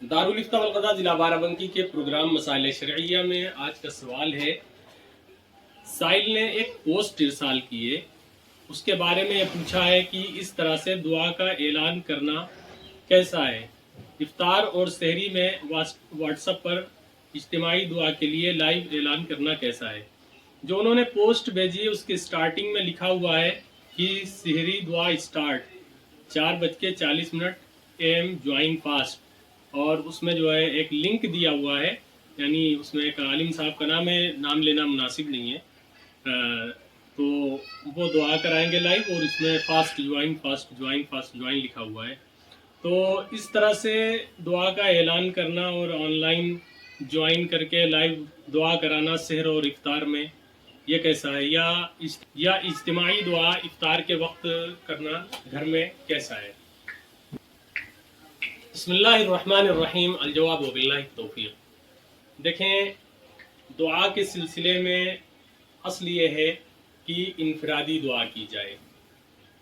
दारुल-इफ्ता वल क़ज़ा ज़िला बाराबंकी के प्रोग्राम मसाइल शरइया में आज का सवाल है। साइल ने एक पोस्ट इरसाल की है, उसके बारे में ये पूछा है कि इस तरह से दुआ का ऐलान करना कैसा है। इफ्तार और सहरी में व्हाट्सएप पर इज्तिमाई दुआ के लिए लाइव ऐलान करना कैसा है। जो उन्होंने पोस्ट भेजी है उसके स्टार्टिंग में लिखा हुआ है कि सहरी दुआ स्टार्ट 4:40 AM ज्वाइन फास्ट, और उसमें जो है एक लिंक दिया हुआ है, यानी उसमें एक आलिम साहब का नाम है, नाम लेना मुनासिब नहीं है। तो वो दुआ कराएंगे लाइव और इसमें फास्ट ज्वाइन लिखा हुआ है। तो इस तरह से दुआ का ऐलान करना और ऑनलाइन ज्वाइन करके लाइव दुआ कराना सहर और इफ्तार में, ये कैसा है, या इज्तिमाई दुआ इफ्तार के वक्त करना घर में कैसा है। बिस्मिल्लाहिर्रहमानिर्रहीम, अल-जवाब व बिल्लाहि तौफीक। देखें, दुआ के सिलसिले में असल ये है कि इनफरादी दुआ की जाए।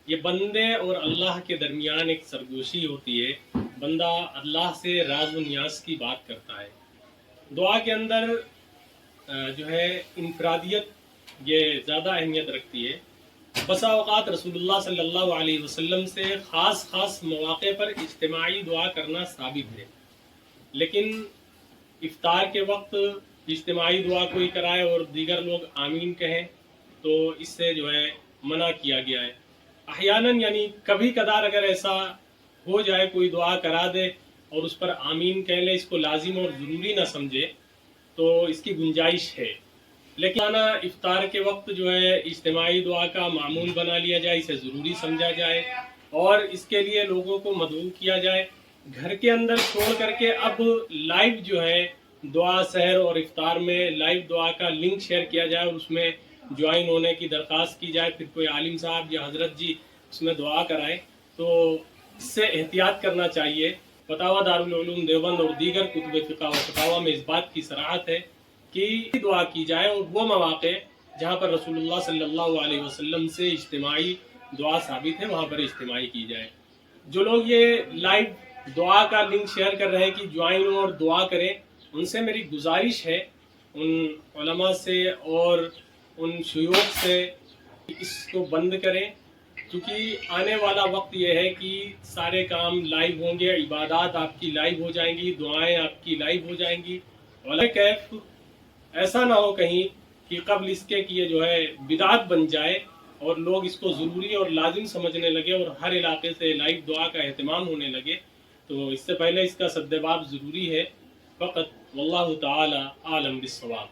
ये बंदे और अल्लाह के दरमियान एक सरगोशी होती है। बंदा अल्लाह से राज व नियाज की बात करता है। दुआ के अंदर जो है इनफरादियत ये ज़्यादा अहमियत रखती है। बसा औक़ात रसूलुल्लाह सल्लल्लाहु अलैहि वसल्लम से ख़ास मौक़े पर इज्तिमाई दुआ करना साबित है, लेकिन इफ्तार के वक्त इज्तिमाई दुआ कोई कराए और दीगर लोग आमीन कहें तो इससे जो है मना किया गया है। अहयानन यानी कभी कदार अगर ऐसा हो जाए, कोई दुआ करा दे और उस पर आमीन कह ले, इसको लाजिम और ज़रूरी ना समझे, तो इसकी गुंजाइश है। लेकिन आना इफ्तार के वक्त जो है इज्तिमाई दुआ का मामूल बना लिया जाए, इसे ज़रूरी समझा जाए और इसके लिए लोगों को मदऊ किया जाए। घर के अंदर छोड़ करके अब लाइव जो है दुआ सहर और इफ्तार में लाइव दुआ का लिंक शेयर किया जाए और उसमें ज्वाइन होने की दरख्वास्त की जाए, फिर कोई आलिम साहब या हजरत जी उसमें दुआ कराए, तो इससे एहतियात करना चाहिए। फतावा दारुल उलूम देवबंद और दीगर कुतुब फ़िक़्ह व फ़तावा में इस बात की सराहत है कि दुआ की जाए और वो मौक़े जहाँ पर रसूलुल्लाह सल्लल्लाहु अलैहि वसल्लम से इज्तिमाई दुआ साबित है, वहाँ पर इज्तिमाई की जाए। जो लोग ये लाइव दुआ का लिंक शेयर कर रहे हैं कि ज्वाइन और दुआ करें, उनसे मेरी गुजारिश है, उन उलमा से और उन शुयूख से, इसको बंद करें, क्योंकि आने वाला वक्त ये है कि सारे काम लाइव होंगे, इबादत आपकी लाइव हो जाएंगी, दुआएं आपकी लाइव हो जाएंगी। और कैफ ऐसा ना हो कहीं कि कबल इसके कि ये जो है बिदात बन जाए और लोग इसको ज़रूरी और लाजिम समझने लगे और हर इलाके से लाइव दुआ का एहतमाम होने लगे। तो इससे पहले इसका सद्देबाब ज़रूरी है। फ़क़त वल्लाहु ताला आलम बिस्सवाब।